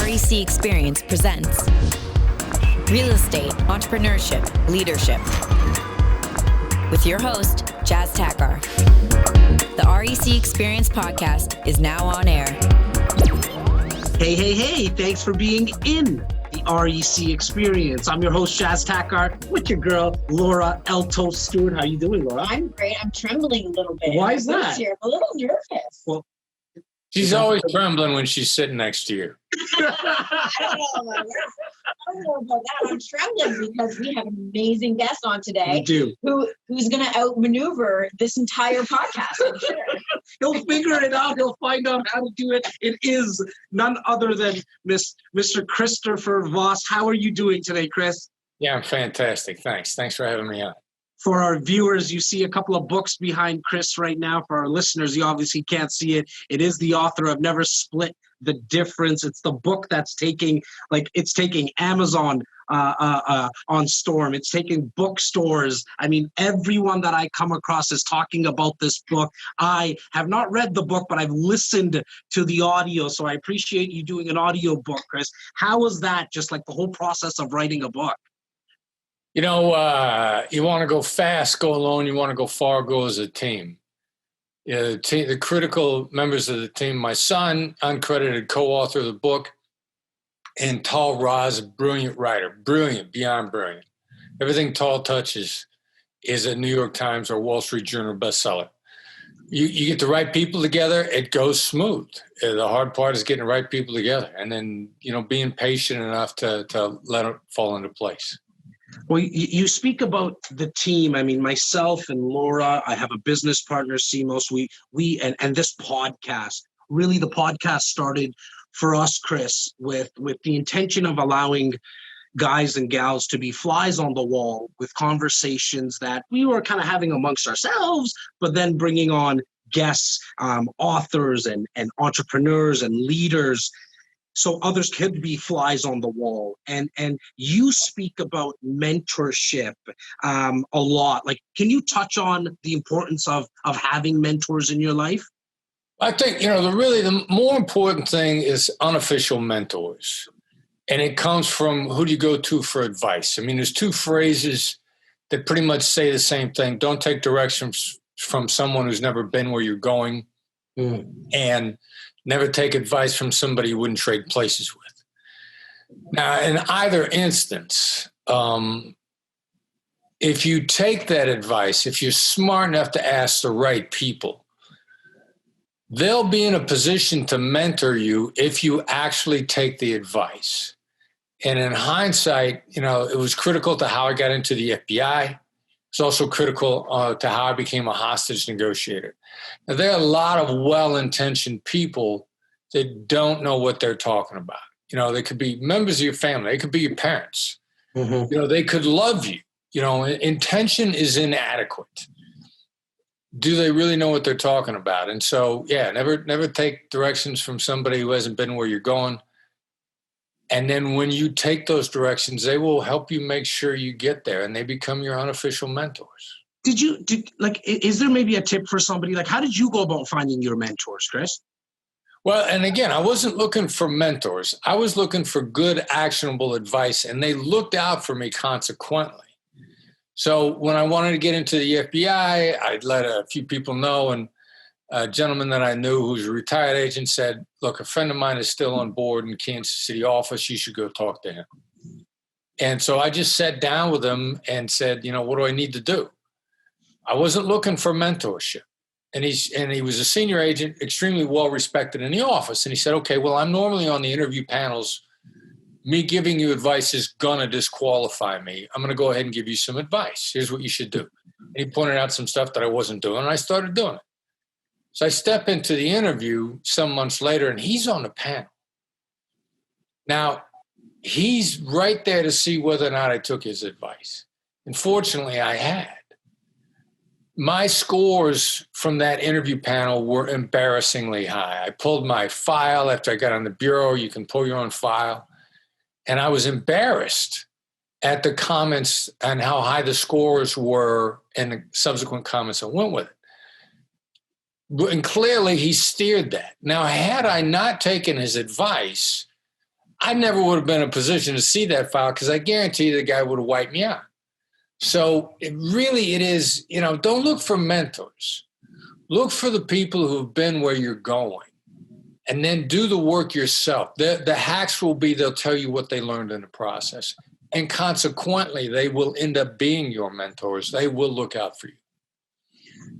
REC Experience presents Real Estate, Entrepreneurship, Leadership with your host, Jazz Takhar. The REC Experience podcast is now on air. Hey, thanks for being in the REC Experience. I'm your host, Jazz Takhar, with your girl, Laura Elto Stewart. How you doing, Laura? I'm great. I'm trembling a little bit. Why is that? I'm a little nervous. Well, she's always trembling when she's sitting next to you. I don't know about that. I'm trembling because we have an amazing guest on today. We do. Who's going to outmaneuver this entire podcast, I'm sure. He'll figure it out. He'll find out how to do it. It is none other than Mr. Christopher Voss. How are you doing today, Chris? Yeah, I'm fantastic. Thanks for having me on. For our viewers, you see a couple of books behind Chris right now. For our listeners, you obviously can't see it. It is the author of Never Split the Difference. It's the book that's taking Amazon on Storm. It's taking bookstores. I mean, everyone that I come across is talking about this book. I have not read the book, but I've listened to the audio. So I appreciate you doing an audio book, Chris. How was that? Just like the whole process of writing a book? You know, you want to go fast, go alone. You want to go far, go as a team. Yeah, the critical members of the team, my son, uncredited co-author of the book, and Tal Raz, brilliant writer, brilliant, beyond brilliant. Everything Tal touches is a New York Times or Wall Street Journal bestseller. You get the right people together, it goes smooth. The hard part is getting the right people together and then, being patient enough to let it fall into place. Well, you speak about the team. I mean, myself and Laura, I have a business partner, Simos. We and this podcast, really the podcast started for us, Chris, with the intention of allowing guys and gals to be flies on the wall with conversations that we were kind of having amongst ourselves, but then bringing on guests, authors and entrepreneurs and leaders, so others could be flies on the wall. And you speak about mentorship a lot. Like, can you touch on the importance of having mentors in your life? I think, the more important thing is unofficial mentors. And it comes from who do you go to for advice? I mean, there's two phrases that pretty much say the same thing. Don't take directions from someone who's never been where you're going. And never take advice from somebody you wouldn't trade places with. Now, in either instance, if you take that advice, if you're smart enough to ask the right people, they'll be in a position to mentor you if you actually take the advice. And in hindsight, it was critical to how I got into the FBI. It's also critical to how I became a hostage negotiator. Now, there are a lot of well-intentioned people that don't know what they're talking about. They could be members of your family. They could be your parents. Mm-hmm. They could love you. Intention is inadequate. Do they really know what they're talking about? And so, never take directions from somebody who hasn't been where you're going. And then when you take those directions, they will help you make sure you get there, and they become your unofficial mentors. Is there maybe a tip for somebody? Like, how did you go about finding your mentors, Chris? Well, and again, I wasn't looking for mentors. I was looking for good, actionable advice, and they looked out for me consequently. So when I wanted to get into the FBI, I'd let a few people know, and a gentleman that I knew who's a retired agent said, look, a friend of mine is still on board in Kansas City office. You should go talk to him. And so I just sat down with him and said, what do I need to do? I wasn't looking for mentorship. And he was a senior agent, extremely well respected in the office. And he said, okay, well, I'm normally on the interview panels. Me giving you advice is going to disqualify me. I'm going to go ahead and give you some advice. Here's what you should do. And he pointed out some stuff that I wasn't doing, and I started doing it. So I step into the interview some months later, and he's on the panel. Now, he's right there to see whether or not I took his advice. And fortunately, I had. My scores from that interview panel were embarrassingly high. I pulled my file after I got on the bureau. You can pull your own file. And I was embarrassed at the comments and how high the scores were and the subsequent comments that went with it. And clearly he steered that. Now, had I not taken his advice, I never would have been in a position to see that file because I guarantee the guy would have wiped me out. So it is, don't look for mentors. Look for the people who've been where you're going and then do the work yourself. The hacks will be, they'll tell you what they learned in the process. And consequently, they will end up being your mentors. They will look out for you.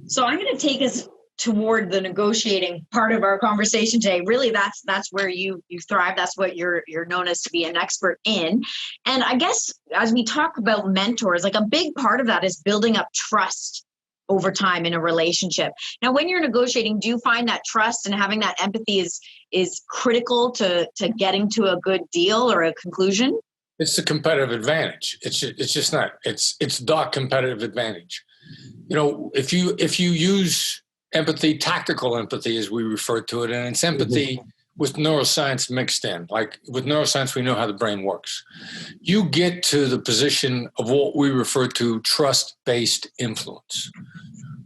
So I'm going to take us toward the negotiating part of our conversation today. Really, that's where you thrive. That's what you're known as to be an expert in. And I guess as we talk about mentors, like a big part of that is building up trust over time in a relationship. Now, when you're negotiating, do you find that trust and having that empathy is critical to getting to a good deal or a conclusion? It's the competitive advantage. It's just not. It's the competitive advantage. If you use empathy, tactical empathy, as we refer to it, and it's empathy with neuroscience mixed in. Like with neuroscience, we know how the brain works. You get to the position of what we refer to trust-based influence,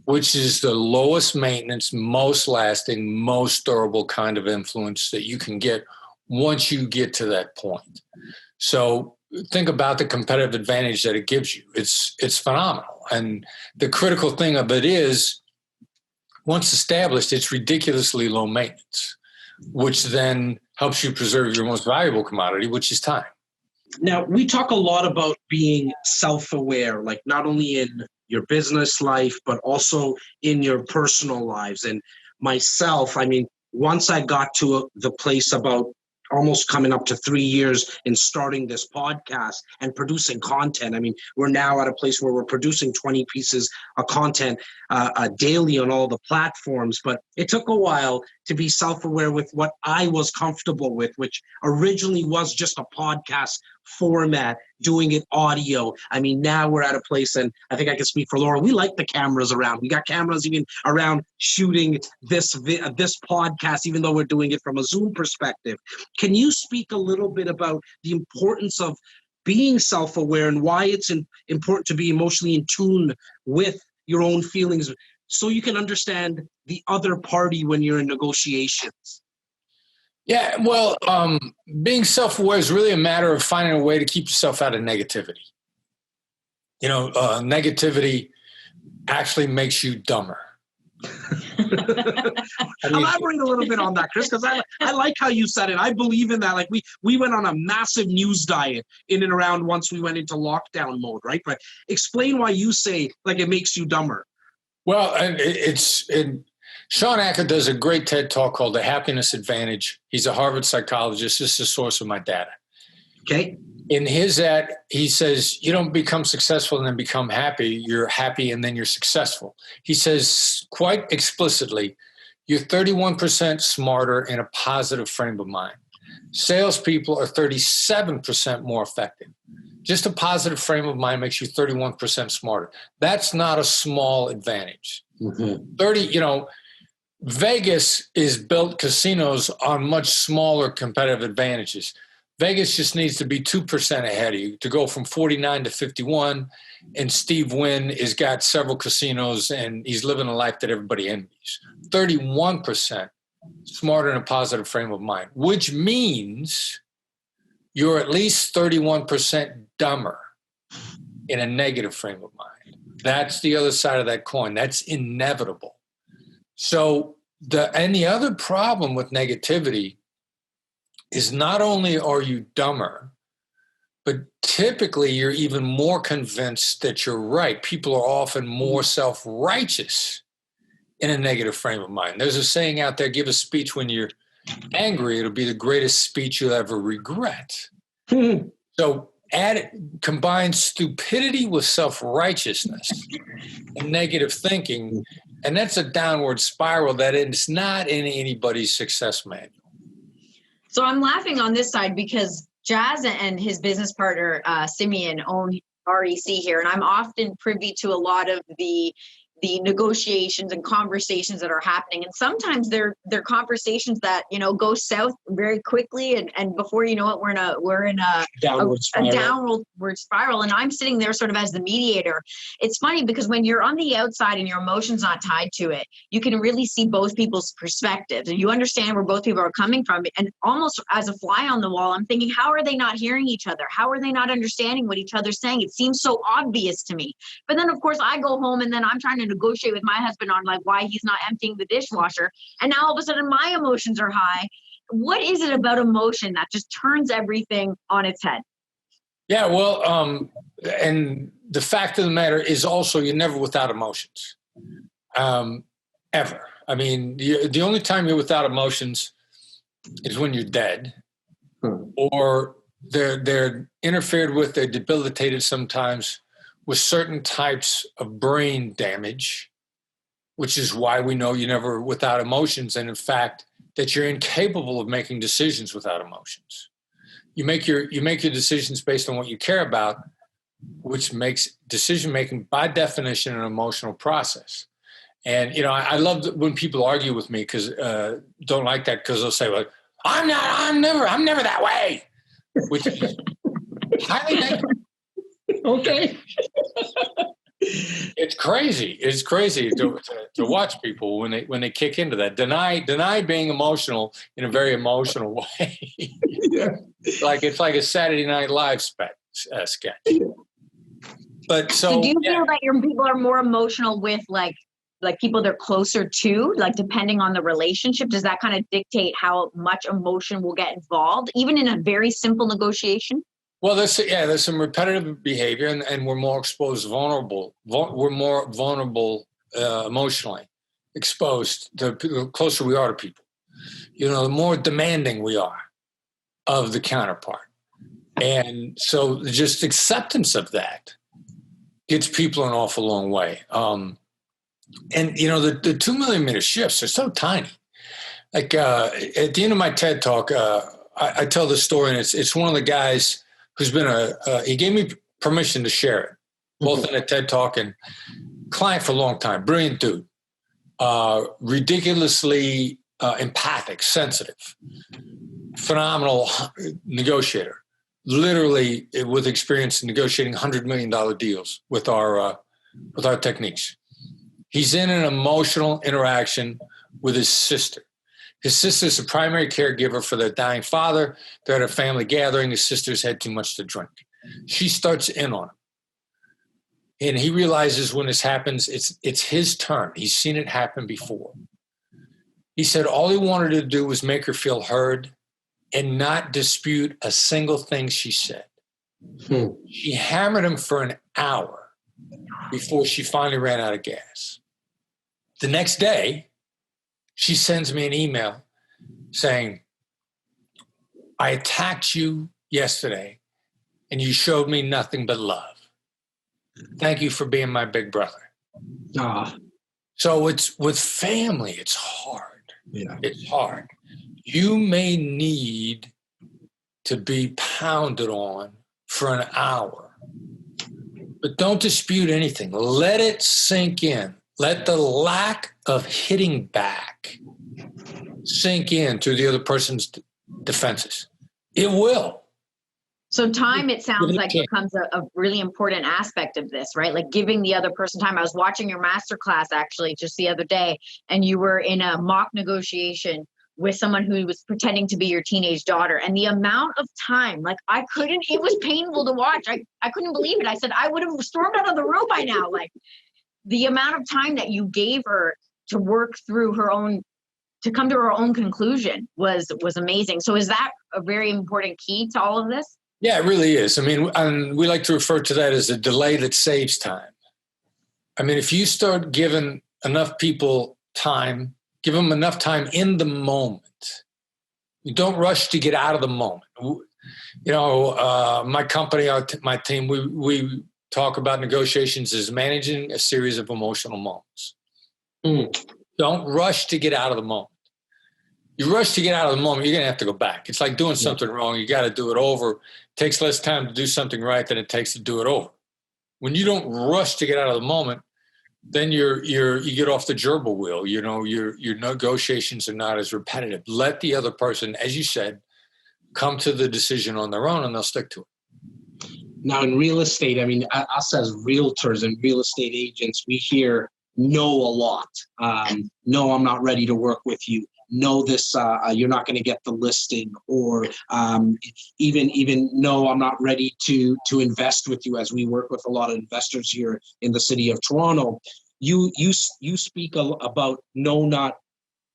which is the lowest maintenance, most lasting, most durable kind of influence that you can get once you get to that point. So think about the competitive advantage that it gives you. It's phenomenal. And the critical thing of it is, once established, it's ridiculously low maintenance, which then helps you preserve your most valuable commodity, which is time. Now, we talk a lot about being self-aware, like not only in your business life, but also in your personal lives. And myself, once I got to the place about almost coming up to 3 years in starting this podcast and producing content. We're now at a place where we're producing 20 pieces of content daily on all the platforms, but it took a while to be self-aware with what I was comfortable with, which originally was just a podcast format, doing it audio. Now we're at a place, and I think I can speak for Laura, we like the cameras around. We got cameras even around shooting this podcast, even though we're doing it from a Zoom perspective. Can you speak a little bit about the importance of being self-aware and why it's important to be emotionally in tune with your own feelings so you can understand the other party when you're in negotiations? Yeah, well, being self-aware is really a matter of finding a way to keep yourself out of negativity. Negativity actually makes you dumber. Elaborate a little bit on that, Chris, because I like how you said it. I believe in that. Like we went on a massive news diet in and around once we went into lockdown mode, right? But explain why you say like it makes you dumber. Well, Sean Acker does a great TED talk called The Happiness Advantage. He's a Harvard psychologist. This is the source of my data. Okay. In his ad, he says, you don't become successful and then become happy. You're happy and then you're successful. He says quite explicitly, you're 31% smarter in a positive frame of mind. Salespeople are 37% more effective. Just a positive frame of mind makes you 31% smarter. That's not a small advantage. Mm-hmm. Vegas is built casinos on much smaller competitive advantages. Vegas just needs to be 2% ahead of you to go from 49 to 51. And Steve Wynn has got several casinos and he's living a life that everybody envies. 31% smarter in a positive frame of mind, which means you're at least 31% dumber in a negative frame of mind. That's the other side of that coin. That's inevitable. So the other problem with negativity is not only are you dumber, but typically you're even more convinced that you're right. People are often more self-righteous in a negative frame of mind. There's a saying out there, give a speech when you're angry, it'll be the greatest speech you'll ever regret. So combine stupidity with self-righteousness and negative thinking, and that's a downward spiral that is not in anybody's success manual. So I'm laughing on this side because Jazz and his business partner, Simeon, own REC here. And I'm often privy to a lot of the the negotiations and conversations that are happening. And sometimes they're conversations that, go south very quickly. And before you know it, we're in a downward spiral. And I'm sitting there sort of as the mediator. It's funny because when you're on the outside and your emotions not tied to it, you can really see both people's perspectives and you understand where both people are coming from. And almost as a fly on the wall, I'm thinking, how are they not hearing each other? How are they not understanding what each other's saying? It seems so obvious to me. But then, of course, I go home and then I'm trying to negotiate with my husband on like why he's not emptying the dishwasher. And now all of a sudden my emotions are high. What is it about emotion that just turns everything on its head? Yeah, well, and the fact of the matter is also you're never without emotions, ever. I mean, the only time you're without emotions is when you're dead, or they're interfered with, they're debilitated sometimes with certain types of brain damage, which is why we know you're never without emotions, and in fact, that you're incapable of making decisions without emotions. You make your decisions based on what you care about, which makes decision-making by definition an emotional process. And, I love when people argue with me because don't like that because they'll say, well, I'm never that way, which is highly negative. Okay. It's crazy. It's crazy to watch people when they kick into that. Deny being emotional in a very emotional way. Yeah. It's like a Saturday Night Live sketch. But so do you feel that your people are more emotional with like people they're closer to, like depending on the relationship? Does that kind of dictate how much emotion will get involved, even in a very simple negotiation? Well, there's some repetitive behavior, and we're more exposed, vulnerable. We're more vulnerable emotionally exposed the closer we are to people. The more demanding we are of the counterpart. And so just acceptance of that gets people an awful long way. And, the 2 millimeter shifts are so tiny. Like at the end of my TED Talk, I tell this story, and it's one of the guys who's been he gave me permission to share it, both in a TED Talk and client for a long time. Brilliant dude. Ridiculously empathic, sensitive, phenomenal negotiator. Literally with experience in negotiating $100 million deals with our techniques. He's in an emotional interaction with his sister. His sister's the primary caregiver for their dying father. They're at a family gathering. His sister's had too much to drink. She starts in on him. And he realizes when this happens, it's his turn. He's seen it happen before. He said all he wanted to do was make her feel heard and not dispute a single thing she said. She hammered him for an hour before she finally ran out of gas. The next day, she sends me an email saying, I attacked you yesterday and you showed me nothing but love. Thank you for being my big brother. So it's with family, it's hard. Yeah. It's hard. You may need to be pounded on for an hour, but don't dispute anything. Let it sink in. Let the lack of hitting back sink in through the other person's defenses. It will. So time, it sounds like, becomes a really important aspect of this, right? Like giving the other person time. I was watching your masterclass actually just the other day, and you were in a mock negotiation with someone who was pretending to be your teenage daughter. And the amount of time, like it was painful to watch. I couldn't believe it. I said, I would have stormed out of the room by now. Like the amount of time that you gave her to work through to come to her own conclusion was amazing. So is that a very important key to all of this? Yeah, it really is. I mean, we like to refer to that as a delay that saves time. I mean, if you start giving enough people time, give them enough time in the moment. You don't rush to get out of the moment. My company, my team, we talk about negotiations as managing a series of emotional moments. Don't rush to get out of the moment. You rush to get out of the moment, you're going to have to go back. It's like doing something wrong. You got to do it over. It takes less time to do something right than it takes to do it over. When you don't rush to get out of the moment, then you get off the gerbil wheel. You know, your negotiations are not as repetitive. Let the other person, as you said, come to the decision on their own, and they'll stick to it. Now, in real estate, I mean, us as realtors and real estate agents, we hear no a lot. No, I'm not ready to work with you. No, this you're not going to get the listing, or even no, I'm not ready to invest with you. As we work with a lot of investors here in the city of Toronto, you speak about no, not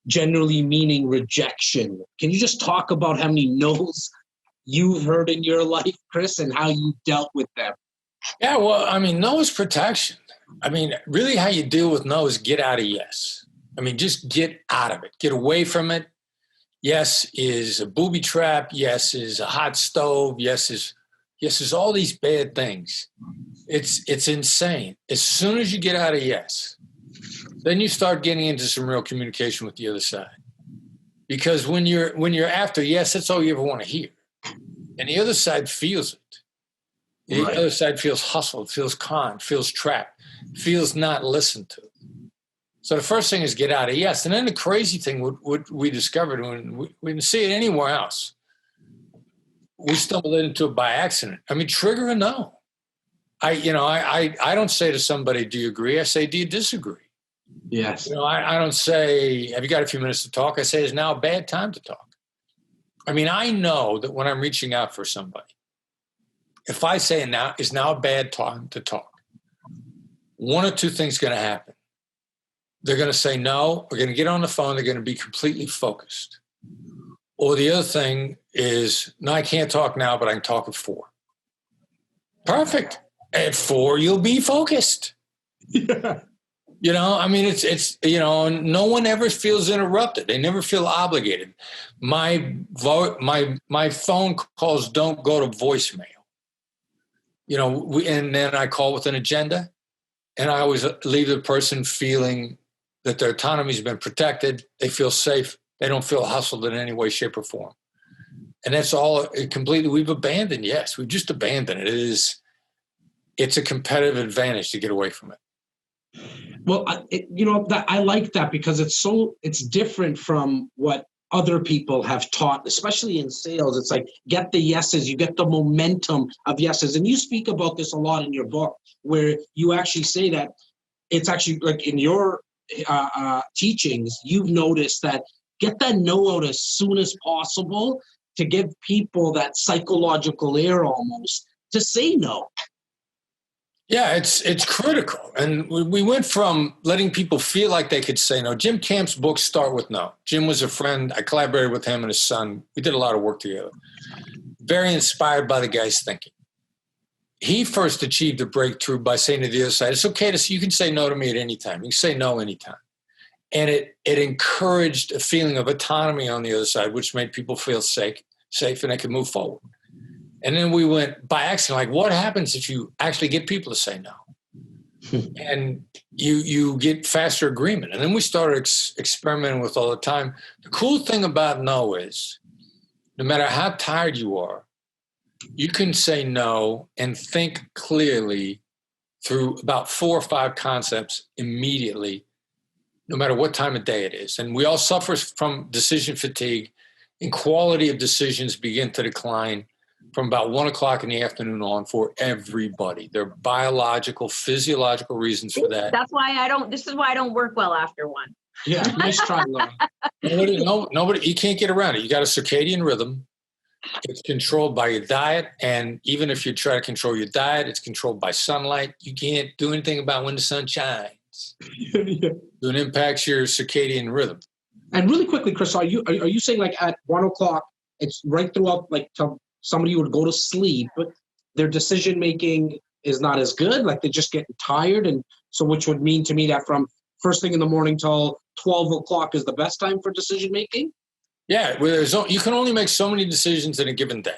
generally meaning rejection. Can you just talk about how many no's you've heard in your life, Chris, and how you dealt with them? Yeah, well, I mean, no is protection. I mean, really how you deal with no is get out of yes. I mean, just get out of it. Get away from it. Yes is a booby trap. Yes is a hot stove. Yes is all these bad things. It's insane. As soon as you get out of yes, then you start getting into some real communication with the other side. Because when you're after yes, that's all you ever want to hear. And the other side feels it. The other side feels hustled, feels conned, feels trapped, feels not listened to. So the first thing is get out of yes. And then the crazy thing, what we discovered, when we didn't see it anywhere else, we stumbled into it by accident. I mean, trigger a no. I don't say to somebody, do you agree? I say, do you disagree? Yes. You know, I don't say, have you got a few minutes to talk? I say, is now a bad time to talk? I mean, I know that when I'm reaching out for somebody, if I say now is now a bad time to talk, one or two things going to happen. They're going to say no, we're going to get on the phone, they're going to be completely focused. Or the other thing is, no, I can't talk now, but I can talk at 4. Perfect. At 4, you'll be focused. Yeah. You know, I mean, it's no one ever feels interrupted. They never feel obligated. My phone calls don't go to voicemail. You know, and then I call with an agenda, and I always leave the person feeling that their autonomy has been protected. They feel safe. They don't feel hustled in any way, shape, or form. And that's all completely we've abandoned. Yes, we've just abandoned it. It's a competitive advantage to get away from it. Well, I like that because it's different from what other people have taught, especially in sales. It's like, get the yeses, you get the momentum of yeses. And you speak about this a lot in your book, where you actually say that it's actually like in your teachings, you've noticed that get that no out as soon as possible to give people that psychological air almost to say no. Yeah, it's critical. And we went from letting people feel like they could say no. Jim Camp's books start with no. Jim was a friend. I collaborated with him and his son. We did a lot of work together. Very inspired by the guy's thinking. He first achieved a breakthrough by saying to the other side, it's okay you can say no to me at any time. You can say no anytime. And it encouraged a feeling of autonomy on the other side, which made people feel safe and they could move forward. And then we went by accident, like what happens if you actually get people to say no? And you get faster agreement. And then we started experimenting with all the time. The cool thing about no is no matter how tired you are, you can say no and think clearly through about 4 or 5 concepts immediately, no matter what time of day it is. And we all suffer from decision fatigue, and quality of decisions begin to decline from about 1 o'clock in the afternoon on for everybody. There are biological, physiological reasons for that. This is why I don't work well after 1. Yeah, nice try, Laura. Nobody, you can't get around it. You got a circadian rhythm. It's controlled by your diet. And even if you try to control your diet, it's controlled by sunlight. You can't do anything about when the sun shines. Yeah. So it impacts your circadian rhythm. And really quickly, Chris, are you saying like at 1 o'clock, it's right throughout, like somebody would go to sleep, but their decision making is not as good, like they're just getting tired, and so which would mean to me that from first thing in the morning till 12 o'clock is the best time for decision making? Yeah, you can only make so many decisions in a given day,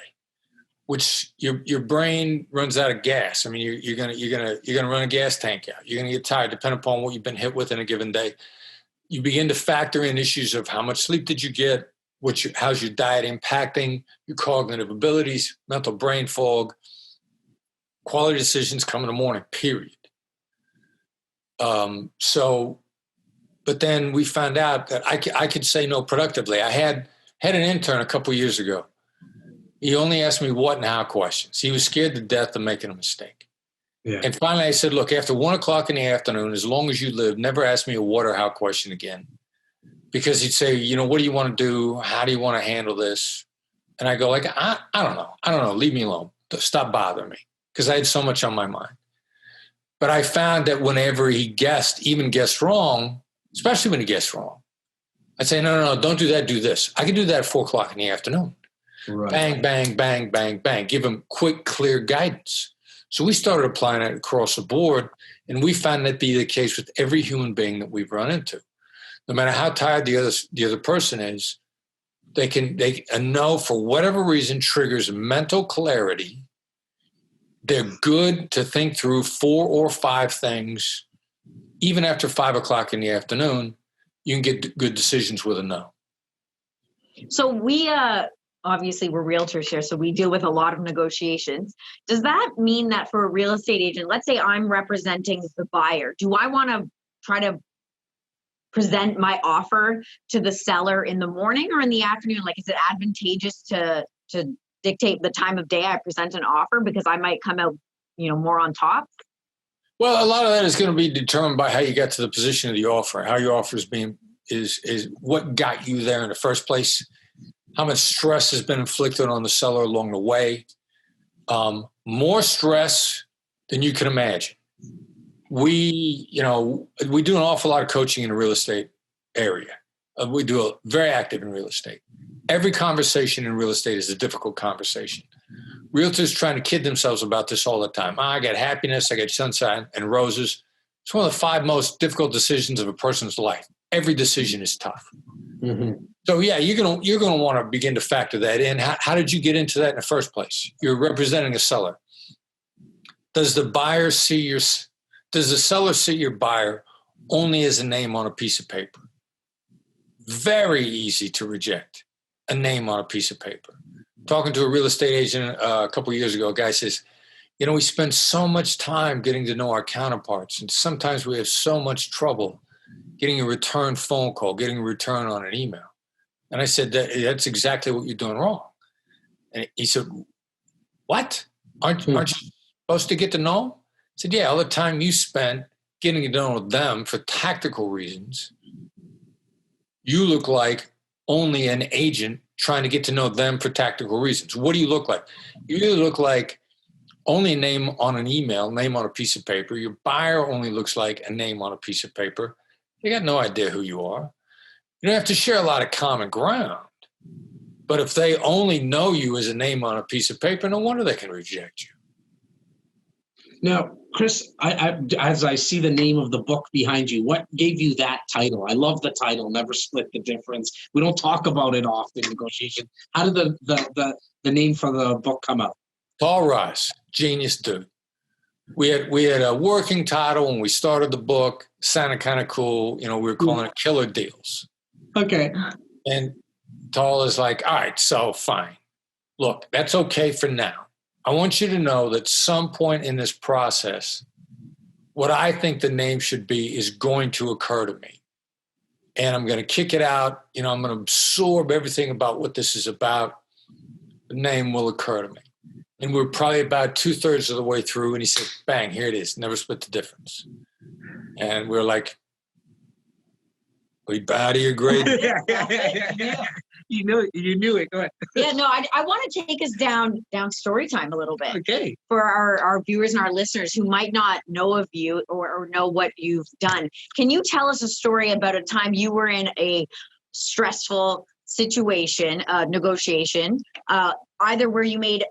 which your brain runs out of gas. I mean, you're gonna run a gas tank out. You're gonna get tired, depending upon what you've been hit with in a given day. You begin to factor in issues of how much sleep did you get, how's your diet impacting your cognitive abilities, mental brain fog. Quality decisions come in the morning, period. But then we found out that I could say no productively. I had an intern a couple of years ago. He only asked me what and how questions. He was scared to death of making a mistake. Yeah. And finally I said, look, after 1:00 in the afternoon, as long as you live, never ask me a what or how question again. Because he'd say, what do you want to do? How do you want to handle this? And I go like, I don't know. Leave me alone. Stop bothering me. Because I had so much on my mind. But I found that whenever he even guessed wrong, especially when he guessed wrong, I'd say, no, don't do that, do this. I can do that at 4:00 in the afternoon. Right. Bang, bang, bang, bang, bang. Give him quick, clear guidance. So we started applying it across the board, and we found that to be the case with every human being that we've run into. No matter how tired the other person is, a no for whatever reason triggers mental clarity. They're good to think through 4 or 5 things. Even after 5:00 in the afternoon, you can get good decisions with a no. So we obviously we're realtors here, so we deal with a lot of negotiations. Does that mean that for a real estate agent, let's say I'm representing the buyer, do I want to try to present my offer to the seller in the morning or in the afternoon? Like, is it advantageous to dictate the time of day I present an offer because I might come out, more on top? Well, a lot of that is going to be determined by how you got to the position of the offer, how your offer is what got you there in the first place, how much stress has been inflicted on the seller along the way. More stress than you can imagine. We do an awful lot of coaching in the real estate area. We do very active in real estate. Every conversation in real estate is a difficult conversation. Realtors trying to kid themselves about this all the time. I got happiness, I got sunshine and roses. It's one of the 5 most difficult decisions of a person's life. Every decision is tough. Mm-hmm. So yeah, you're gonna want to begin to factor that in. How did you get into that in the first place? You're representing a seller. Does the seller see your buyer only as a name on a piece of paper? Very easy to reject a name on a piece of paper. Talking to a real estate agent a couple of years ago, a guy says, we spend so much time getting to know our counterparts, and sometimes we have so much trouble getting a return phone call, getting a return on an email. And I said, that's exactly what you're doing wrong. And he said, what? Aren't you supposed to get to know them? I said, yeah, all the time you spent getting to know them for tactical reasons, you look like only an agent trying to get to know them for tactical reasons. What do you look like? You either look like only a name on an email, name on a piece of paper. Your buyer only looks like a name on a piece of paper. They got no idea who you are. You don't have to share a lot of common ground. But if they only know you as a name on a piece of paper, no wonder they can reject you. Now, Chris, as I see the name of the book behind you, what gave you that title? I love the title, Never Split the Difference. We don't talk about it often in negotiation. How did the name for the book come out? Paul Ross, genius dude. We had a working title when we started the book. Sounded kind of cool. We were calling it Killer Deals. Okay. And Tall is like, all right, so fine. Look, that's okay for now. I want you to know that some point in this process, what I think the name should be is going to occur to me. And I'm going to kick it out. I'm going to absorb everything about what this is about. The name will occur to me. And we're probably about 2/3 of the way through. And he said, bang, here it is. Never Split the Difference. And we're like, we bow to your grade. Yeah. You knew it. Go ahead. Yeah, no, I want to take us down story time a little bit. Okay. For our viewers and our listeners who might not know of you or know what you've done. Can you tell us a story about a time you were in a stressful situation, negotiation, either where you made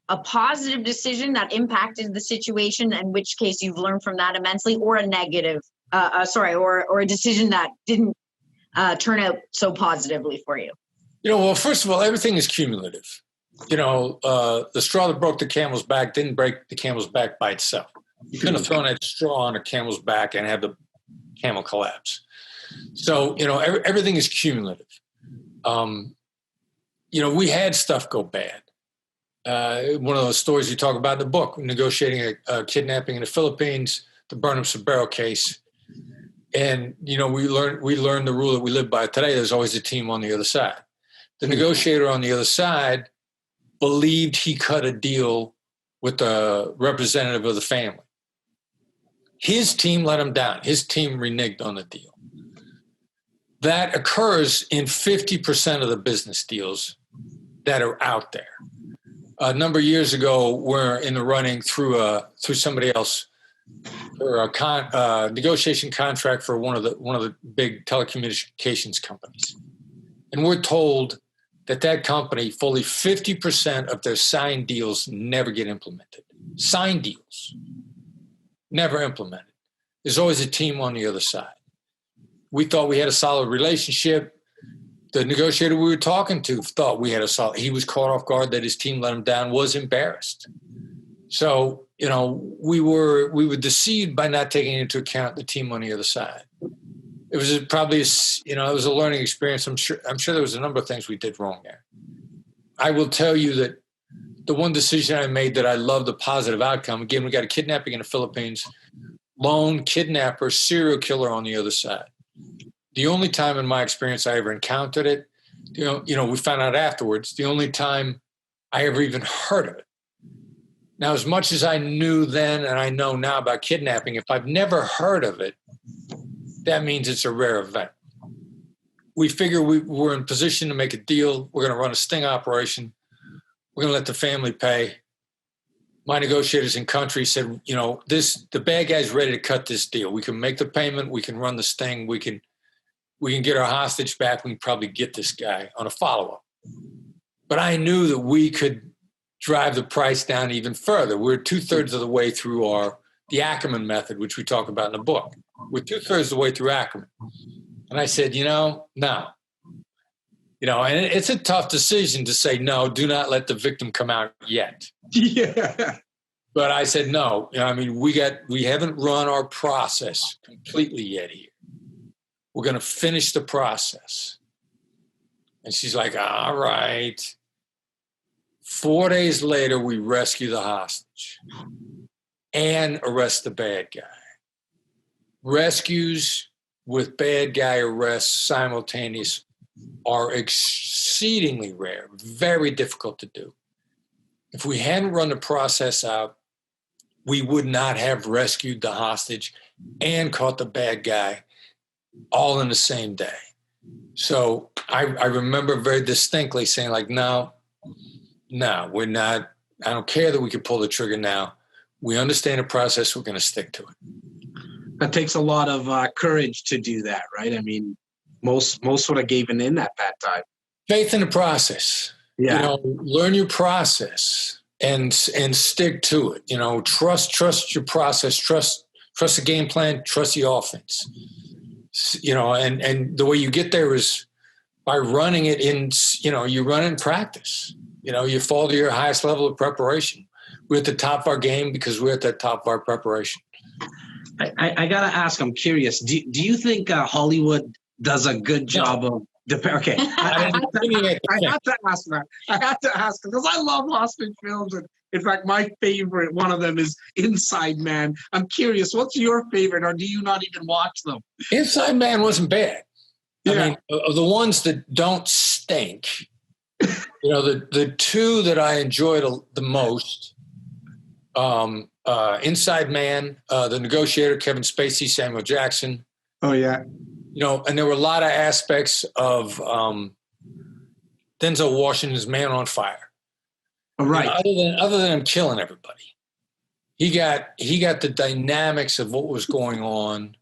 a positive decision that impacted the situation, in which case you've learned from that immensely, or a negative, or a decision that didn't turn out so positively for you? Well, first of all, everything is cumulative. The straw that broke the camel's back didn't break the camel's back by itself. You couldn't have thrown that straw on a camel's back and had the camel collapse. So, everything is cumulative. We had stuff go bad. One of those stories you talk about in the book, negotiating a kidnapping in the Philippines. the Burnham-Sabero case. And, we learned the rule that we live by today. There's always a team on the other side. The negotiator on the other side believed he cut a deal with the representative of the family. His team let him down. His team reneged on the deal. That occurs in 50% of the business deals that are out there. A number of years ago, we're in the running through somebody else for a negotiation contract for one of the big telecommunications companies, and we're told that company fully 50% of their signed deals never get implemented. Signed deals never implemented. There's always a team on the other side. We thought we had a solid relationship. The negotiator we were talking to thought we had a solid. He was caught off guard that his team let him down, was embarrassed. So, we were deceived by not taking into account the team on the other side. It was probably, it was a learning experience. I'm sure there was a number of things we did wrong there. I will tell you that the one decision I made that I love the positive outcome, again, we got a kidnapping in the Philippines, lone kidnapper, serial killer on the other side. The only time in my experience I ever encountered it, we found out afterwards, the only time I ever even heard of it. Now, as much as I knew then and I know now about kidnapping, if I've never heard of it, that means it's a rare event. We figure we're in position to make a deal. We're going to run a sting operation. We're going to let the family pay. My negotiators in country said, the bad guy's ready to cut this deal. We can make the payment. We can run the sting. We can get our hostage back. We can probably get this guy on a follow-up. But I knew that we could drive the price down even further. We're 2/3 of the way through the Ackerman method, which we talk about in the book. We're 2/3 of the way through Ackerman. And I said, no. And it's a tough decision to say, no, do not let the victim come out yet. Yeah. But I said, no, we haven't run our process completely yet here. We're going to finish the process. And she's like, all right. 4 days later, we rescue the hostage and arrest the bad guy. Rescues with bad guy arrests simultaneous are exceedingly rare, very difficult to do. If we hadn't run the process out, we would not have rescued the hostage and caught the bad guy all in the same day. So I remember very distinctly saying, like, no, we're not. I don't care that we could pull the trigger now. We understand the process. We're going to stick to it. That takes a lot of courage to do that, right? I mean, most would have given in at that time. Faith in the process. Yeah. Learn your process and stick to it. Trust your process. Trust the game plan. Trust the offense. And the way you get there is by running it in. You run in practice. You fall to your highest level of preparation. We're at the top of our game because we're at the top of our preparation. I got to ask, I'm curious. Do you think Hollywood does a good job of... Okay. I have to ask that. I have to ask because I love hostage films. And in fact, my favorite, one of them is Inside Man. I'm curious, what's your favorite, or do you not even watch them? Inside Man wasn't bad. Yeah. I mean, of the ones that don't stink, the two that I enjoyed the most, Inside Man, The Negotiator, Kevin Spacey, Samuel Jackson. Oh, yeah. And there were a lot of aspects of Denzel Washington's Man on Fire. Right. Other than him killing everybody, he got the dynamics of what was going on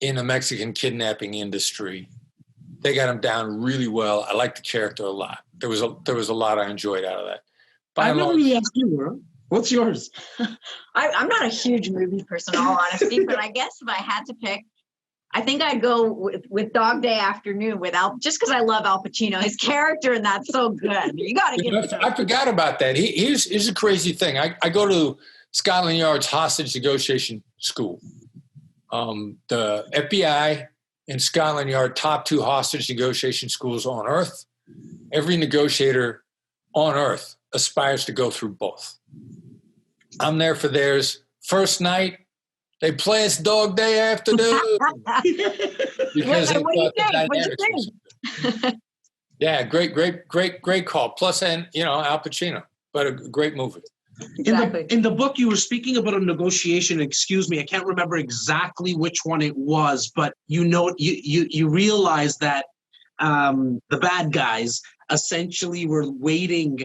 in the Mexican kidnapping industry. They got him down really well. I liked the character a lot. There was a lot I enjoyed out of that. I never really asked you, Laura. What's yours? I'm not a huge movie person, in all honesty, but I guess if I had to pick, I think I'd go with Dog Day Afternoon just because I love Al Pacino. His character, and that's so good. You got to give it to him. I forgot about that. Here's a crazy thing. I go to Scotland Yard's hostage negotiation school. The FBI and Scotland Yard, top two hostage negotiation schools on earth. Every negotiator on earth aspires to go through both. I'm there for theirs. First night, They play us Dog Day Afternoon because they What do you thought the think? What do you dynamics was think? yeah, great call. Plus, and Al Pacino, but a great movie. Exactly. In the book, you were speaking about a negotiation. Excuse me, I can't remember exactly which one it was, but you realize that the bad guys essentially were waiting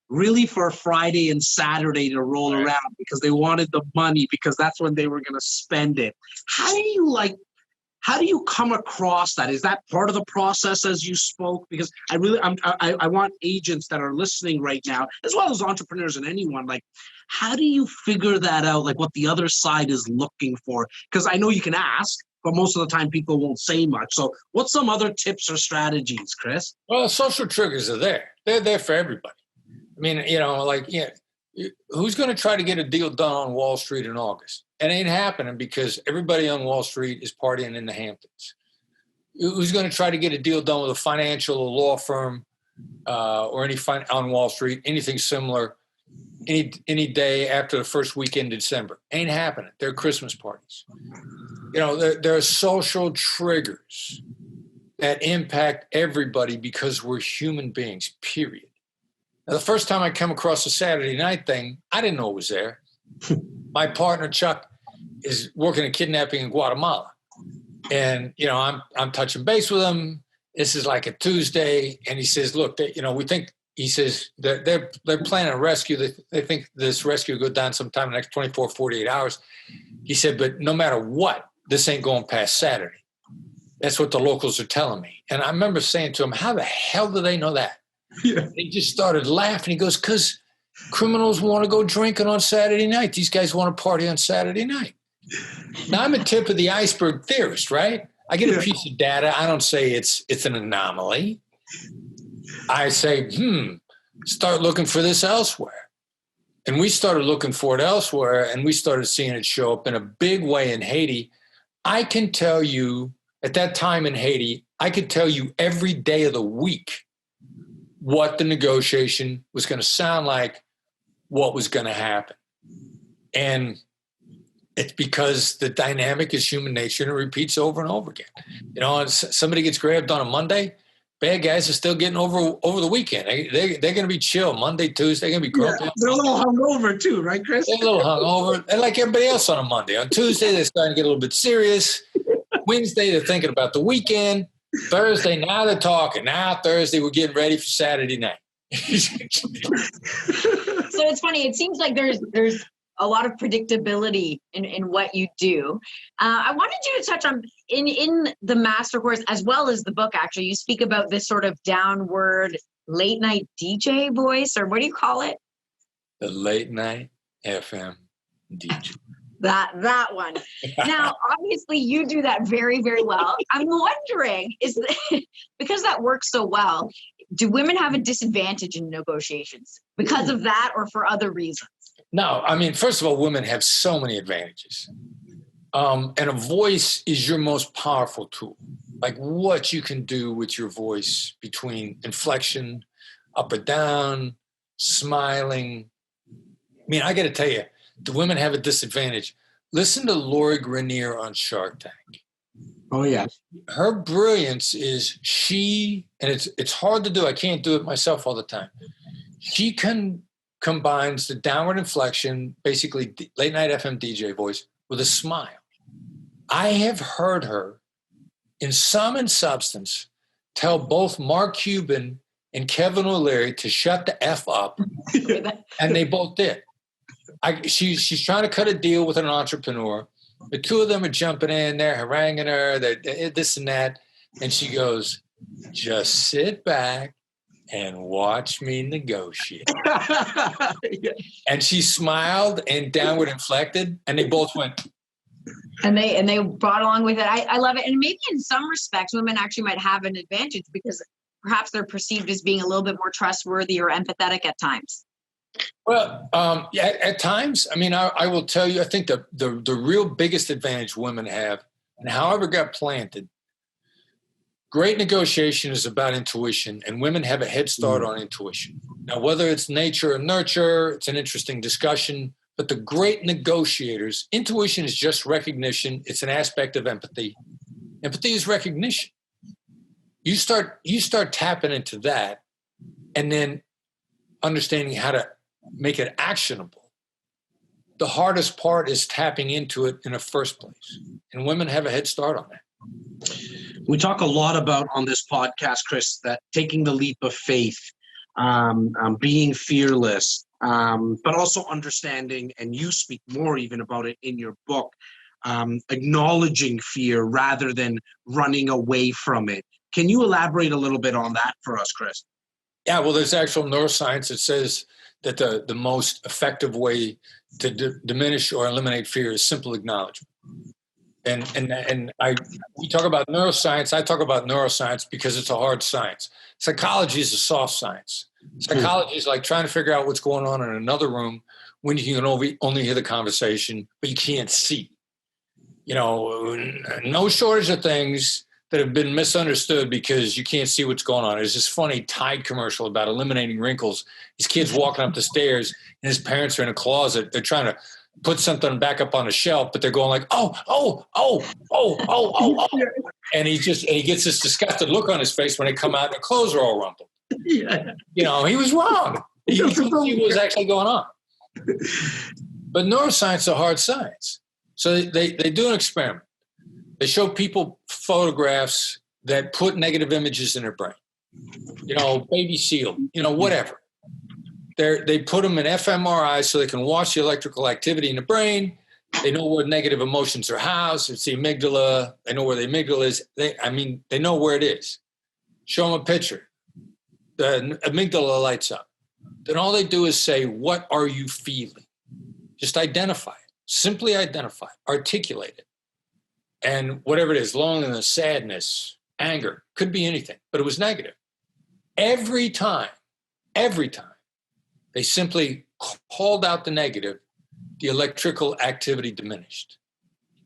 really for Friday and Saturday to roll around because they wanted the money because that's when they were going to spend it. How do you come across that? Is that part of the process as you spoke? Because I want agents that are listening right now, as well as entrepreneurs and anyone, like, how do you figure that out? Like what the other side is looking for? Because I know you can ask, but most of the time people won't say much. So what's some other tips or strategies, Chris? Well, social triggers are there. They're there for everybody. I mean, who's going to try to get a deal done on Wall Street in August? It ain't happening because everybody on Wall Street is partying in the Hamptons. Who's going to try to get a deal done with a financial or law firm or on Wall Street, anything similar, any day after the first weekend in December? Ain't happening. They're Christmas parties. There are social triggers that impact everybody because we're human beings, period. Now, the first time I come across the Saturday night thing, I didn't know it was there. My partner, Chuck, is working a kidnapping in Guatemala. And, I'm touching base with him. This is like a Tuesday. And he says, look, we think, he says, they're planning a rescue. They think this rescue will go down sometime in the next 24, 48 hours. He said, but no matter what, this ain't going past Saturday. That's what the locals are telling me. And I remember saying to him, how the hell do they know that? Yeah. He just started laughing. He goes, because criminals want to go drinking on Saturday night. These guys want to party on Saturday night. Now, I'm a tip of the iceberg theorist, right? I get a piece of data. I don't say it's an anomaly. I say, start looking for this elsewhere. And we started looking for it elsewhere, and we started seeing it show up in a big way in Haiti. I can tell you, at that time in Haiti, I could tell you every day of the week what the negotiation was going to sound like, what was going to happen. And it's because the dynamic is human nature and it repeats over and over again. And somebody gets grabbed on a Monday, bad guys are still getting over the weekend. They're going to be chill Monday, Tuesday. They're going to be grumpy. Yeah, they're a little hungover too, right, Chris? They're a little hungover. They're like everybody else on a Monday. On Tuesday, they're starting to get a little bit serious. Wednesday, they're thinking about the weekend. Thursday, now they're talking. Now Thursday, we're getting ready for Saturday night. So it's funny. It seems like there's a lot of predictability in what you do. I wanted you to touch on in the master course as well as the book. Actually, you speak about this sort of downward late night DJ voice, or what do you call it? The late night FM DJ. That one. Now, obviously, you do that very, very well. I'm wondering, because that works so well, do women have a disadvantage in negotiations because of that or for other reasons? No, I mean, first of all, women have so many advantages. And a voice is your most powerful tool. Like what you can do with your voice between inflection, up or down, smiling. I mean, I got to tell you, do women have a disadvantage? Listen to Lori Grenier on Shark Tank. Oh, yeah. Her brilliance is and it's hard to do. I can't do it myself all the time. She combines the downward inflection, basically late night FM DJ voice, with a smile. I have heard her, in sum and substance, tell both Mark Cuban and Kevin O'Leary to shut the F up, and they both did. She's trying to cut a deal with an entrepreneur. The two of them are jumping in, they're haranguing her, they're this and that, and she goes, just sit back and watch me negotiate. And she smiled and downward inflected, and they both went. And they brought along with it. I love it. And maybe in some respects, women actually might have an advantage because perhaps they're perceived as being a little bit more trustworthy or empathetic at times. Well, at times, I mean, I will tell you, I think the real biggest advantage women have, and however got planted, great negotiation is about intuition, and women have a head start on intuition. Now, whether it's nature or nurture, it's an interesting discussion, But the great negotiators, intuition is just recognition. It's an aspect of empathy. Empathy is recognition. You start tapping into that, and then understanding how to make it actionable. The hardest part is tapping into it in the first place. And women have a head start on that. We talk a lot about on this podcast, Chris, that taking the leap of faith, being fearless, but also understanding, and you speak more even about it in your book, acknowledging fear rather than running away from it. Can you elaborate a little bit on that for us, Chris? Yeah, well, there's actual neuroscience that says that the most effective way to diminish or eliminate fear is simple acknowledgement. And we talk about neuroscience. I talk about neuroscience because it's a hard science. Psychology is a soft science. Psychology is like trying to figure out what's going on in another room when you can only hear the conversation, but you can't see. You know, no shortage of things that have been misunderstood because you can't see what's going on. There's this funny Tide commercial about eliminating wrinkles. These kids walking up the stairs and his parents are in a closet. They're trying to put something back up on the shelf, but they're going like, oh. And he gets this disgusted look on his face when they come out and their clothes are all rumpled. Yeah. You know, he was wrong. He see what was actually going on. But neuroscience is a hard science. So they do an experiment. They show people photographs that put negative images in their brain. You know, baby seal, you know, whatever. They put them in fMRI so they can watch the electrical activity in the brain. They know where negative emotions are housed. It's the amygdala. They know where the amygdala is. They know where it is. Show them a picture. The amygdala lights up. Then all they do is say, what are you feeling? Just identify it. Simply identify it. Articulate it. And whatever it is, loneliness, sadness, anger, could be anything, but it was negative. Every time, they simply called out the negative, the electrical activity diminished.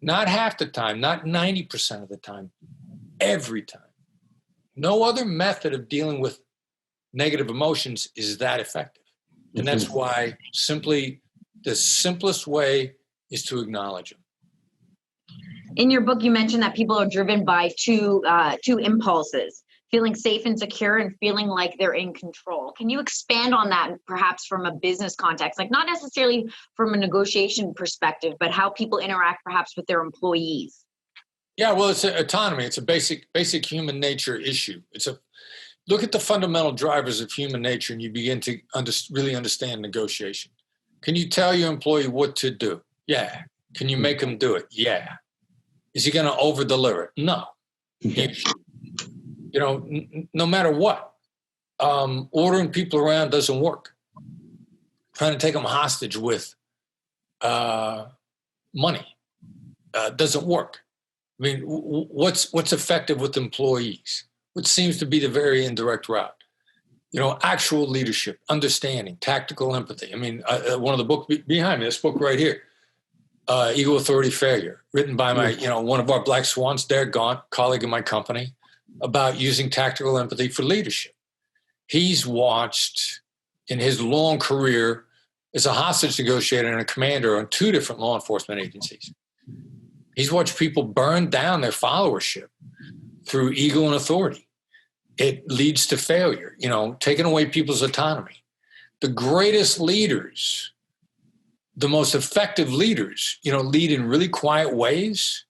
Not half the time, not 90% of the time, every time. No other method of dealing with negative emotions is that effective. And that's why the simplest way is to acknowledge them. In your book, you mentioned that people are driven by two impulses: feeling safe and secure and feeling like they're in control. Can you expand on that, perhaps from a business context, like not necessarily from a negotiation perspective, but how people interact perhaps with their employees? Yeah, well, it's autonomy. It's a basic human nature issue. Look at the fundamental drivers of human nature and you begin to really understand negotiation. Can you tell your employee what to do? Yeah. Can you make him do it? Yeah. Is he going to over-deliver? No. You know, no matter what, ordering people around doesn't work. Trying to take them hostage with money doesn't work. I mean, what's effective with employees? What seems to be the very indirect route? You know, actual leadership, understanding, tactical empathy. I mean, one of the books behind me, this book right here, Ego, Authority, Failure, written by one of our Black Swans, Derek Gaunt, colleague in my company, about using tactical empathy for leadership. He's watched in his long career as a hostage negotiator and a commander on 2 different law enforcement agencies. He's watched people burn down their followership through ego and authority. It leads to failure, you know, taking away people's autonomy. The greatest leaders, the most effective leaders, you know, lead in really quiet ways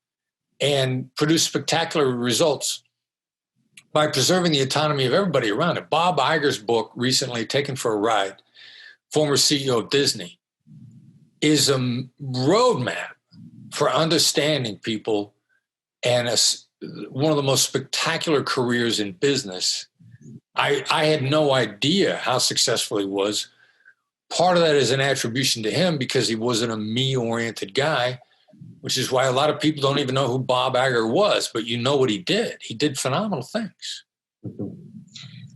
and produce spectacular results by preserving the autonomy of everybody around it. Bob Iger's book, recently Taken for a Ride, former CEO of Disney, is a roadmap for understanding people and one of the most spectacular careers in business. I had no idea how successful he was. Part of that is an attribution to him because he wasn't a me-oriented guy, which is why a lot of people don't even know who Bob Iger was, but you know what he did. He did phenomenal things.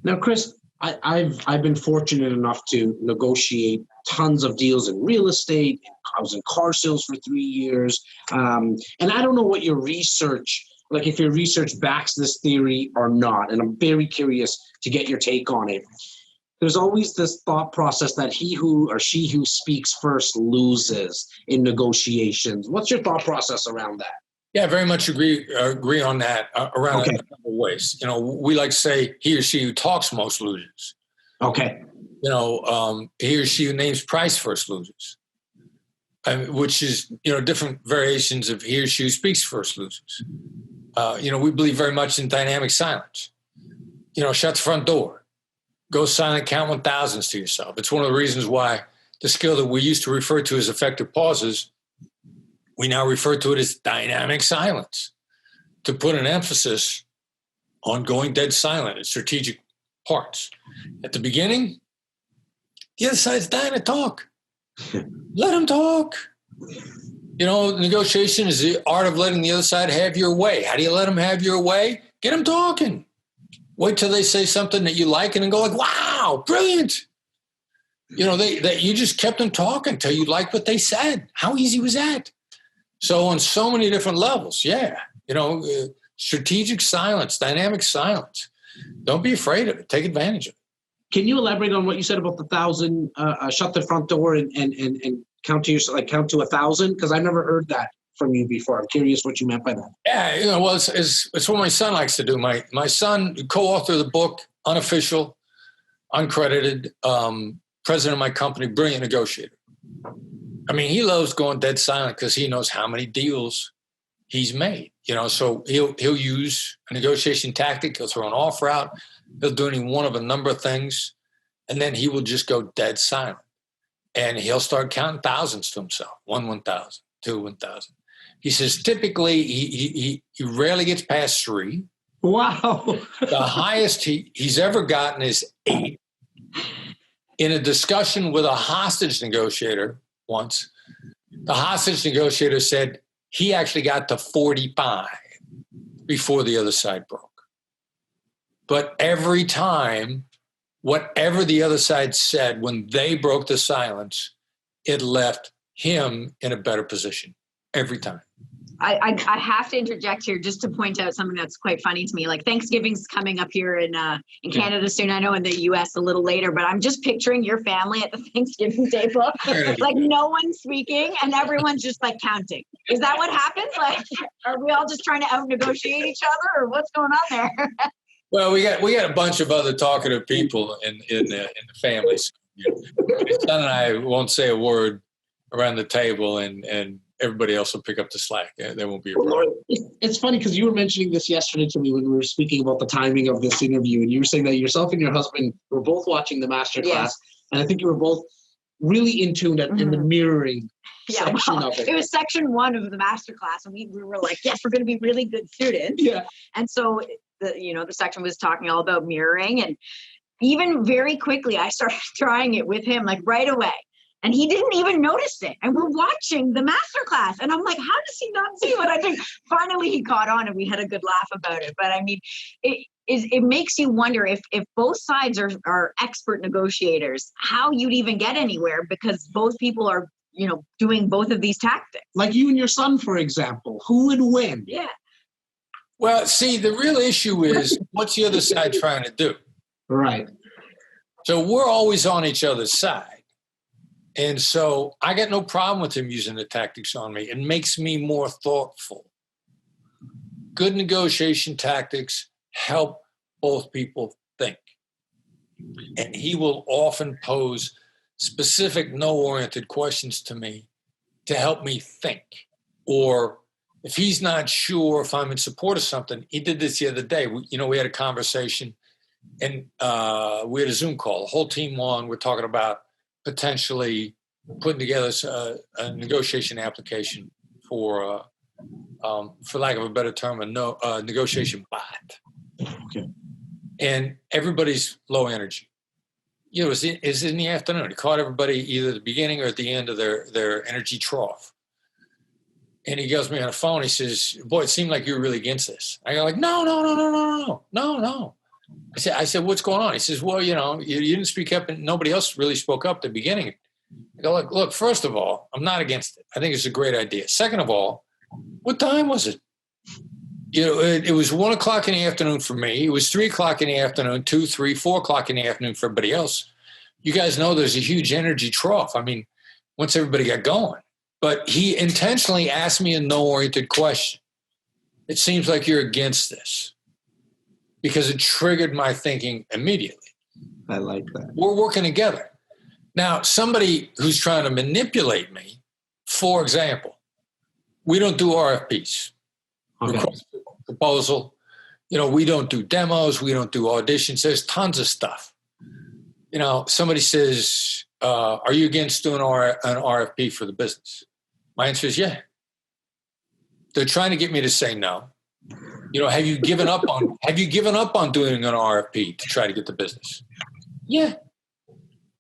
Now, Chris, I've been fortunate enough to negotiate tons of deals in real estate. I was in car sales for 3 years. And I don't know what your research, like if your research backs this theory or not. And I'm very curious to get your take on it. there's always this thought process that he who or she who speaks first loses in negotiations. What's your thought process around that? Yeah, very much agree on that around a number of ways. You know, we like to say he or she who talks most loses. Okay. You know, he or she who names price first loses. Which is, you know, different variations of he or she who speaks first loses. You know, we believe very much in dynamic silence. You know, shut the front door. Go silent, count 1,000s to yourself. It's one of the reasons why the skill that we used to refer to as effective pauses, we now refer to it as dynamic silence, to put an emphasis on going dead silent at strategic parts. At the beginning, the other side's dying to talk. Let them talk. You know, negotiation is the art of letting the other side have your way. How do you let them have your way? Get them talking. Wait till they say something that you like and then go like, wow, brilliant. You know, you just kept them talking till you liked what they said. How easy was that? So on so many different levels, yeah. You know, strategic silence, dynamic silence. Don't be afraid of it. Take advantage of it. Can you elaborate on what you said about the 1,000, shut the front door and count to yourself, like count to 1,000? Because I've never heard that from you before. I'm curious what you meant by that. Yeah, you know, well, it's what my son likes to do. My son co-authored the book, unofficial, uncredited, president of my company, brilliant negotiator. I mean, he loves going dead silent because he knows how many deals he's made. You know, so he'll use a negotiation tactic. He'll throw an offer out. He'll do any one of a number of things, and then he will just go dead silent. And he'll start counting thousands to himself. 1,000, 2, 1,000. He says typically he rarely gets past 3. Wow. The highest he's ever gotten is 8. In a discussion with a hostage negotiator once, the hostage negotiator said he actually got to 45 before the other side broke. But every time, whatever the other side said, when they broke the silence, it left him in a better position every time. I have to interject here just to point out something that's quite funny to me. Like Thanksgiving's coming up here in Canada soon. I know in the U.S. a little later, but I'm just picturing your family at the Thanksgiving table, like no one's speaking and everyone's just like counting. Is that what happens? Like, are we all just trying to out negotiate each other, or what's going on there? Well, we got a bunch of other talkative people in the families. My son and I won't say a word around the table, and everybody else will pick up the slack. There won't be a problem. It's funny because you were mentioning this yesterday to me when we were speaking about the timing of this interview, and you were saying that yourself and your husband were both watching the Masterclass, and I think you were both really in tune in the mirroring section of it. It was section 1 of the Masterclass, and we were like, yes, we're going to be really good students. Yeah. And so the section was talking all about mirroring, and even very quickly I started trying it with him, like right away. And he didn't even notice it. And we're watching the Masterclass. And I'm like, how does he not see what I think? Finally, he caught on and we had a good laugh about it. But I mean, it makes you wonder if both sides are expert negotiators, how you'd even get anywhere, because both people are, doing both of these tactics. Like you and your son, for example, who would win? Yeah. Well, see, the real issue is what's the other side trying to do? Right. So we're always on each other's side. And so I got no problem with him using the tactics on me. It makes me more thoughtful. Good negotiation tactics help both people think. And he will often pose specific no-oriented questions to me to help me think. Or if he's not sure if I'm in support of something, he did this the other day. We had a conversation and we had a Zoom call, the whole team on. We're talking about potentially putting together a negotiation application for lack of a better term, a negotiation bot. Okay. And everybody's low energy. It's in the afternoon. He caught everybody either at the beginning or at the end of their energy trough. And he goes me on the phone. He says, "Boy, it seemed like you were really against this." I go like, No. I said, "What's going on?" He says, "Well, you didn't speak up and nobody else really spoke up at the beginning." I go, look, first of all, I'm not against it. I think it's a great idea. Second of all, what time was it? It was 1 o'clock in the afternoon for me. It was 3 o'clock in the afternoon, 2, 3, 4 o'clock in the afternoon for everybody else. You guys know there's a huge energy trough. I mean, once everybody got going. But he intentionally asked me a no-oriented question. It seems like you're against this, because it triggered my thinking immediately. I like that. We're working together. Now, somebody who's trying to manipulate me, for example, we don't do RFPs. Okay. Request proposal. We don't do demos. We don't do auditions. There's tons of stuff. Somebody says, are you against doing an RFP for the business? My answer is yeah. They're trying to get me to say no. Have you given up on doing an RFP to try to get the business? Yeah.